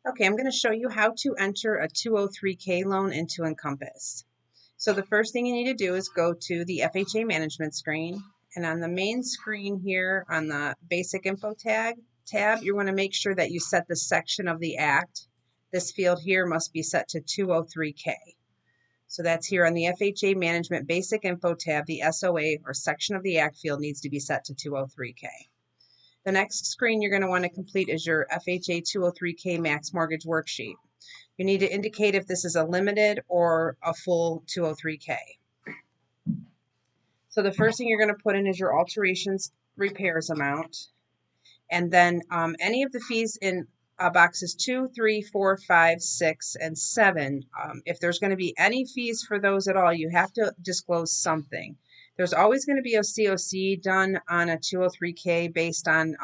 Okay, I'm going to show you how to enter a 203K loan into Encompass. So the first thing you need to do is go to the FHA management screen, and on the main screen here on the basic info tab, you want to make sure that you set the section of the act. This field here must be set to 203K. So that's here on the FHA management basic info tab, the SOA or section of the act field needs to be set to 203K. The next screen you're going to want to complete is your FHA 203K Max Mortgage Worksheet. You need to indicate if this is a limited or a full 203K. So the first thing you're going to put in is your alterations repairs amount, and then any of the fees in boxes 2, 3, 4, 5, 6, and 7. If there's going to be any fees for those at all, you have to disclose something. There's always going to be a COC done on a 203K based on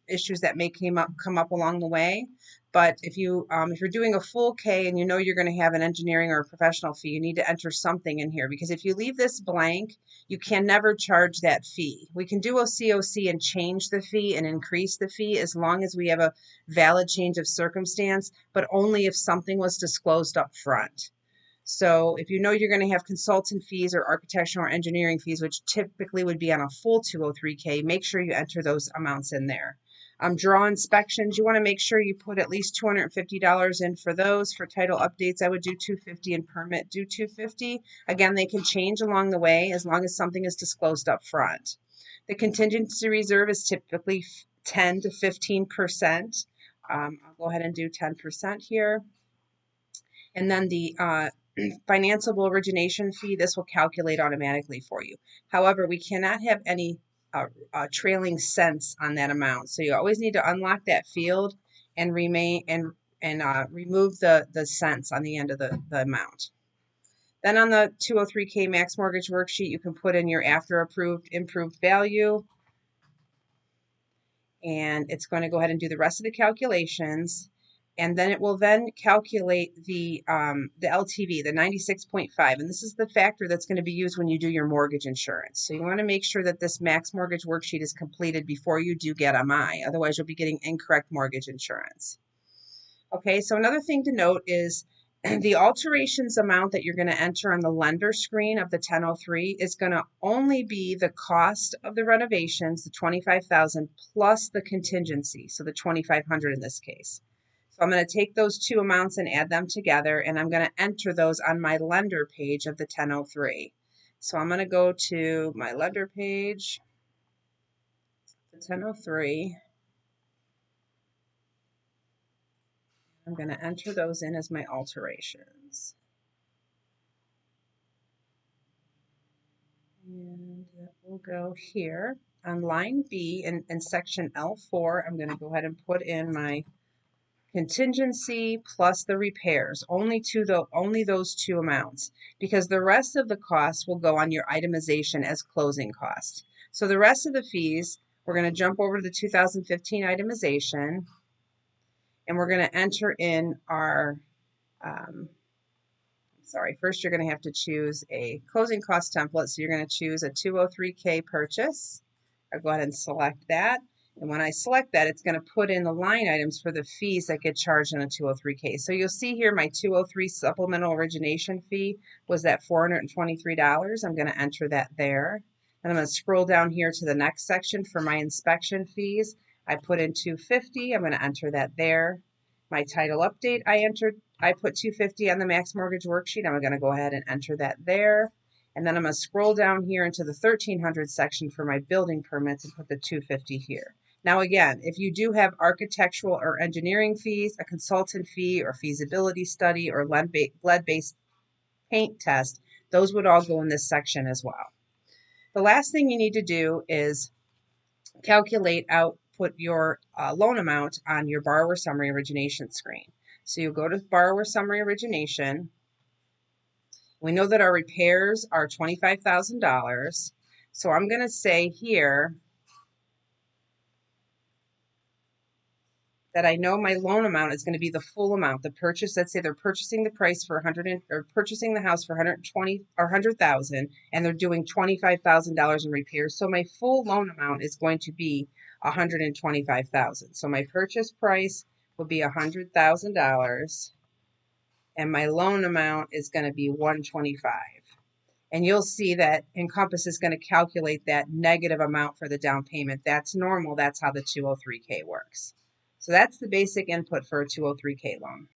issues that may come up along the way. But if you're doing a full K and you know you're going to have an engineering or a professional fee, you need to enter something in here, because if you leave this blank, you can never charge that fee. We can do a COC and change the fee and increase the fee as long as we have a valid change of circumstance, but only if something was disclosed up front. So if you know you're going to have consultant fees or architectural or engineering fees, which typically would be on a full 203K, make sure you enter those amounts in there. Draw inspections, you want to make sure you put at least $250 in for those. For title updates, I would do $250, and permit do $250. Again, they can change along the way as long as something is disclosed up front. The contingency reserve is typically 10 to 15%. I'll go ahead and do 10% here. And then the financeable origination fee, this will calculate automatically for you. However, we cannot have any trailing cents on that amount. So you always need to unlock that field and remove the cents on the end of the amount. Then on the 203K Max Mortgage Worksheet, you can put in your after improved value, and it's going to go ahead and do the rest of the calculations. And then it will then calculate the LTV, the 96.5, and this is the factor that's going to be used when you do your mortgage insurance. So you want to make sure that this Max Mortgage Worksheet is completed before you do get MI, otherwise you'll be getting incorrect mortgage insurance. Okay, so another thing to note is the alterations amount that you're going to enter on the lender screen of the 1003 is going to only be the cost of the renovations, the $25,000, plus the contingency, so the $2,500 in this case. So I'm going to take those two amounts and add them together, and I'm going to enter those on my lender page of the 1003. So I'm going to go to my lender page, the 1003. I'm going to enter those in as my alterations. And that will go here. On line B in section L4, I'm going to go ahead and put in my contingency plus the repairs, only those two amounts, because the rest of the costs will go on your itemization as closing costs. So the rest of the fees, we're going to jump over to the 2015 itemization, and we're going to enter in our first you're going to have to choose a closing cost template. So you're going to choose a 203K purchase. I'll go ahead and select that. And when I select that, it's going to put in the line items for the fees that get charged on a 203K. So you'll see here my 203 supplemental origination fee was that $423. I'm going to enter that there. And I'm going to scroll down here to the next section for my inspection fees. I put in $250. I'm going to enter that there. My title update, I put $250 on the Max Mortgage Worksheet. I'm going to go ahead and enter that there. And then I'm going to scroll down here into the 1300 section for my building permits and put the $250 here. Now again, if you do have architectural or engineering fees, a consultant fee or feasibility study or lead-based paint test, those would all go in this section as well. The last thing you need to do is put your loan amount on your borrower summary origination screen. So you'll go to borrower summary origination. We know that our repairs are $25,000. So I'm going to say here that I know my loan amount is going to be the full amount. The purchase, let's say they're purchasing the price for purchasing the house for 120 or 100,000, and they're doing $25,000 in repairs. So my full loan amount is going to be 125,000. So my purchase price will be $100,000, and my loan amount is going to be $125,000. And you'll see that Encompass is going to calculate that negative amount for the down payment. That's normal. That's how the 203K works. So that's the basic input for a 203K loan.